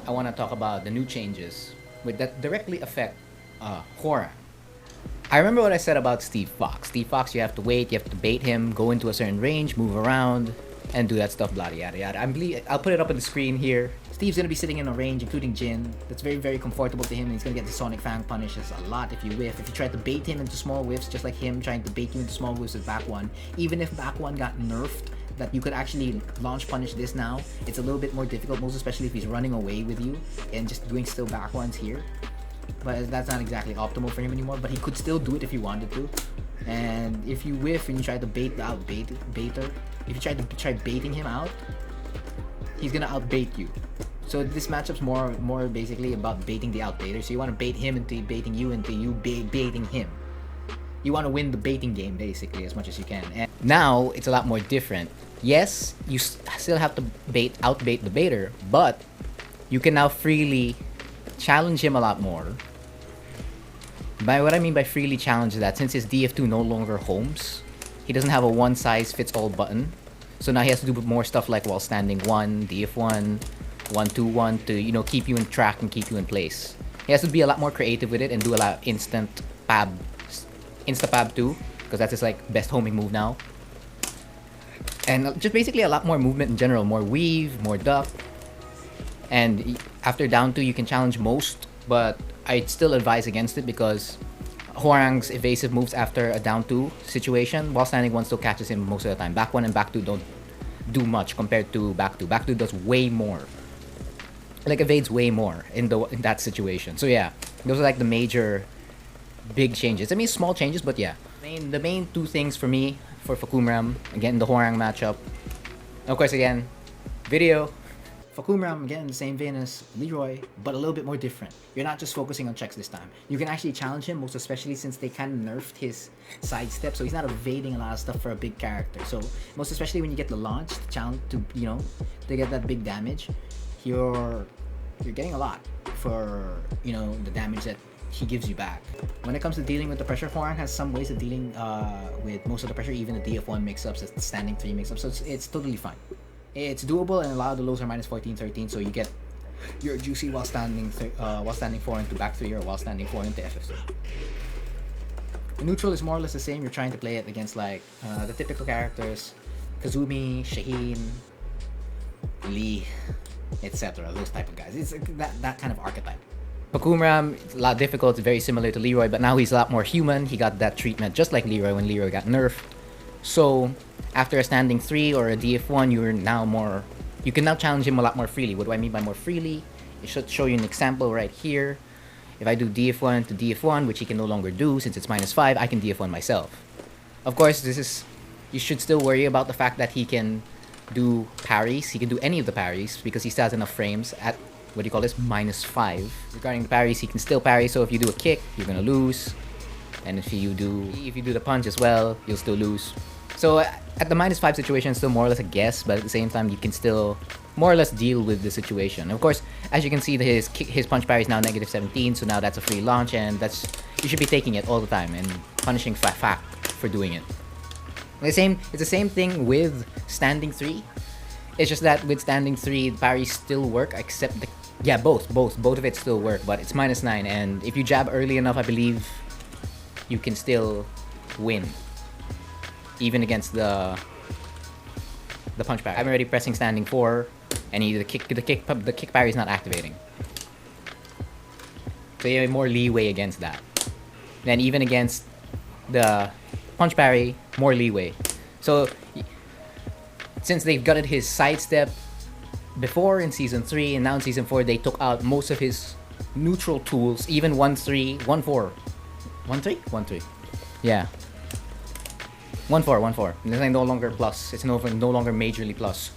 I want to talk about the new changes that directly affect Hwoarang. I remember what I said about Steve Fox. Steve Fox, you have to wait, you have to bait him, go into a certain range, move around, and do that stuff, blah, yada, yada. I'll put it up on the screen here. Steve's going to be sitting in a range, including Jin, that's very, very comfortable to him, and he's going to get the Sonic Fang punishes a lot if you whiff. If you try to bait him into small whiffs, just like him trying to bait you into small whiffs with back one, even if back one got nerfed, that you could actually launch punish this now, it's a little bit more difficult, most especially if he's running away with you and just doing still back ones here. But that's not exactly optimal for him anymore, but he could still do it if he wanted to. And if you whiff and you try to bait baiter, if you try baiting him out, he's gonna outbait you. So this matchup's more basically about baiting the outbaiter. So you want to bait him into baiting you into you baiting him. You want to win the baiting game basically as much as you can. And now it's a lot more different. Yes, you still have to outbait the baiter, but you can now freely challenge him a lot more. By what I mean by freely challenge is that since his DF2 no longer homes, he doesn't have a one size fits all button. So now he has to do more stuff like while standing 1, DF1, 1-2-1 to keep you in track and keep you in place. He has to be a lot more creative with it and do a lot of insta pab too, because that's his best homing move now. And just basically a lot more movement in general, more weave, more duck. And after down 2 you can challenge most, but I'd still advise against it because Hwoarang's evasive moves after a down 2 situation while standing 1 still catches him most of the time. Back 1 and back 2 don't do much compared to back 2. Back 2 does way more. Evades way more in that situation. So yeah, those are the major big changes. I mean small changes, but yeah. The main 2 things for me for Fahkumram, again the Hwoarang matchup. And of course again, video. Fahkumram, again, the same vein as Leroy, but a little bit more different. You're not just focusing on checks this time. You can actually challenge him, most especially since they kind of nerfed his sidestep, so he's not evading a lot of stuff for a big character. So most especially when you get the launch, the challenge to get that big damage, you're getting a lot for the damage that he gives you back. When it comes to dealing with the pressure, Hwoarang has some ways of dealing with most of the pressure, even the DF1 mix-ups, the standing 3 mix-ups, so it's totally fine. It's doable, and a lot of the lows are minus 14, 13, so you get your juicy while standing 4 into back 3 or while standing 4 into FF3. The neutral is more or less the same. You're trying to play it against the typical characters, Kazumi, Shaheen, Lee, etc. Those type of guys. It's that kind of archetype. Fahkumram, it's a lot difficult. It's very similar to Leroy, but now he's a lot more human. He got that treatment just like Leroy when Leroy got nerfed. So after a standing 3 or a DF1, you can now challenge him a lot more freely. What do I mean by more freely? I should show you an example right here. If I do DF1 to DF1, which he can no longer do since it's minus 5, I can DF1 myself. Of course, you should still worry about the fact that he can do parries. He can do any of the parries because he still has enough frames at minus 5. Regarding the parries, he can still parry, so if you do a kick, you're gonna lose. And if you do the punch as well, you'll still lose. So at the minus 5 situation, it's still more or less a guess, but at the same time, you can still more or less deal with the situation. Of course, as you can see, his punch parry is now negative 17, so now that's a free launch, and you should be taking it all the time and punishing Fak for doing it. It's the same thing with standing 3. It's just that with standing 3, the parries still work, except both of it still work, but it's minus 9, and if you jab early enough, I believe you can still win, even against the punch parry. I'm already pressing standing 4, and the kick parry is not activating. So you have more leeway against that. Then even against the punch parry, more leeway. So since they've gutted his sidestep before in Season 3, and now in Season 4, they took out most of his neutral tools, even 1-3, 1-4. 1-3? 1-3. Yeah. 1-4. This is no longer plus. It's no longer majorly plus.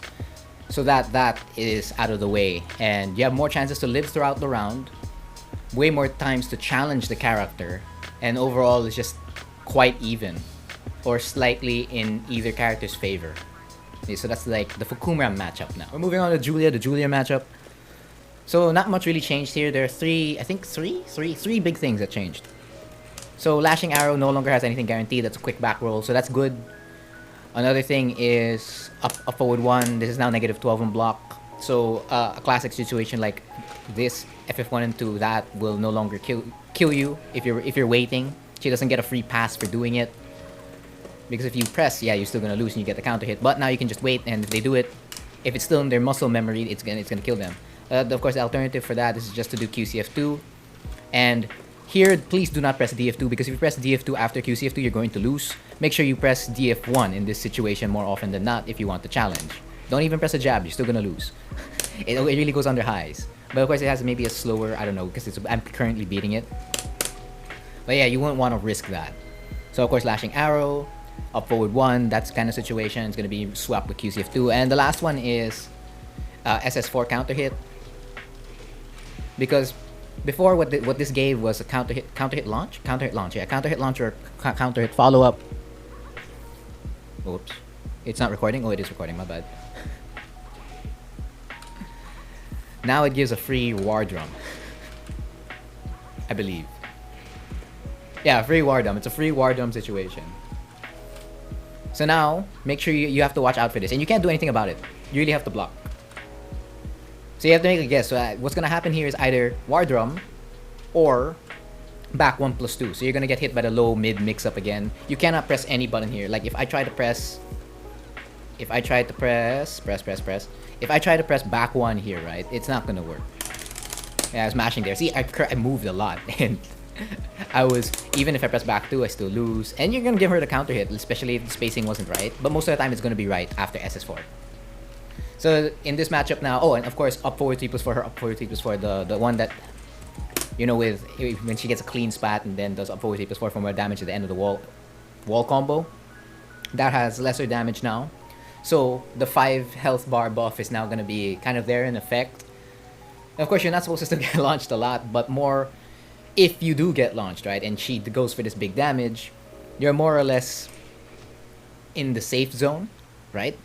So that is out of the way. And you have more chances to live throughout the round. Way more times to challenge the character. And overall, it's just quite even. Or slightly in either character's favor. Okay, so that's the Fahkumram matchup now. We're moving on to the Julia matchup. So not much really changed here. There are three big things that changed. So Lashing Arrow no longer has anything guaranteed. That's a quick back roll, so that's good. Another thing is up forward 1. This is now negative 12 on block. So a classic situation like this FF1 and 2 that will no longer kill you if you're waiting. She doesn't get a free pass for doing it. Because if you press, yeah, you're still gonna lose and you get the counter hit. But now you can just wait, and if they do it, if it's still in their muscle memory, it's gonna kill them. Of course, the alternative for that is just to do QCF2. And here, please do not press DF2, because if you press DF2 after QCF2, you're going to lose. Make sure you press DF1 in this situation more often than not if you want the challenge. Don't even press a jab, you're still gonna lose. It really goes under highs. But of course, it has maybe a slower, I don't know, because I'm currently beating it. But yeah, you wouldn't want to risk that. So of course, lashing arrow, up forward 1, that's kind of situation. It's going to be swapped with QCF2. And the last one is SS4 counter hit. Because before, what this gave was a counter hit launch, yeah, counter hit launch or counter hit follow up. Oops, it's not recording. Oh, it is recording. My bad. Now it gives a free war drum, I believe. Yeah, free war drum. It's a free war drum situation. So now, make sure you have to watch out for this. And you can't do anything about it. You really have to block. So you have to make a guess. So what's going to happen here is either war drum or back 1+2. So you're going to get hit by the low mid mix up again. You cannot press any button here. Like if I try to press If I try to press back 1 here, right, it's not gonna work. Yeah, I was mashing there. See, I moved a lot, and even if I press back 2, I still lose. And you're gonna give her the counter hit, especially if the spacing wasn't right. But most of the time, it's gonna be right after SS4. So in this matchup now, oh, and of course, up forward 3+4, her up forward 3+4, the one that, you know, with when she gets a clean spat and then does up forward 3+4 for more damage at the end of the wall combo, that has lesser damage now. So the 5 health bar buff is now gonna be kind of there in effect. And of course, you're not supposed to still get launched a lot, but more if you do get launched, right, and she goes for this big damage, you're more or less in the safe zone, right?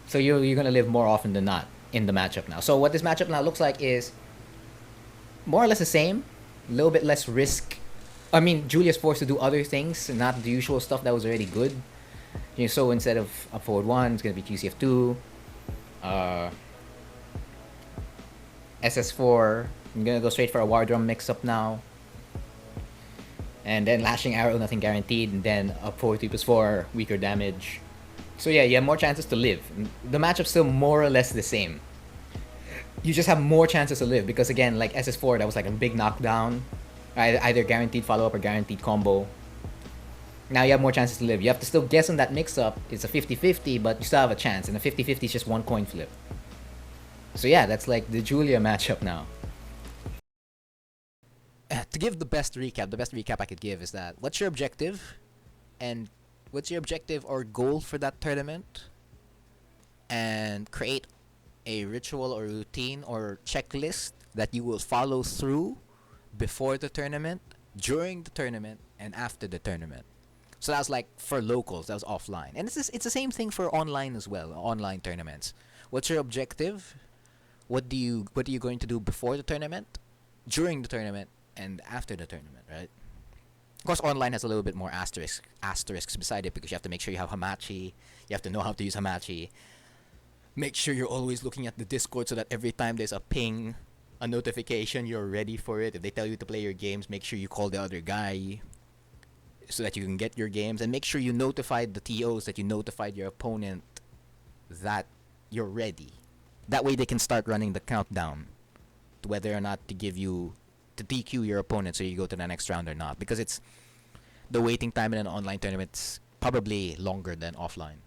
So you're gonna live more often than not in the matchup now. So what this matchup now looks like is more or less the same, a little bit less risk. I mean, Julia's forced to do other things, not the usual stuff that was already good. You know, so instead of up forward 1, it's gonna be QCF2. SS4, I'm gonna go straight for a war drum mix up now. And then lashing arrow, nothing guaranteed, and then up forward 3+4, weaker damage. So yeah, you have more chances to live. The matchup's still more or less the same. You just have more chances to live because again, like SS4, that was like a big knockdown. Either guaranteed follow-up or guaranteed combo. Now you have more chances to live. You have to still guess on that mix-up. It's a 50-50, but you still have a chance. And a 50-50 is just one coin flip. So yeah, that's like the Julia matchup now. To give the best recap I could give is that, what's your objective? And what's your objective or goal for that tournament? And create a ritual or routine or checklist that you will follow through before the tournament, during the tournament, and after the tournament. So that was like for locals, that was offline. And it's the same thing for online as well, online tournaments. What's your objective? What are you going to do before the tournament, during the tournament, and after the tournament, right? Of course, online has a little bit more asterisks beside it because you have to make sure you have Hamachi. You have to know how to use Hamachi. Make sure you're always looking at the Discord so that every time there's a ping, a notification, you're ready for it. If they tell you to play your games, make sure you call the other guy so that you can get your games. And make sure you notified the TOs, that you notified your opponent that you're ready. That way they can start running the countdown to whether or not to DQ your opponent so you go to the next round or not. Because the waiting time in an online tournament is probably longer than offline.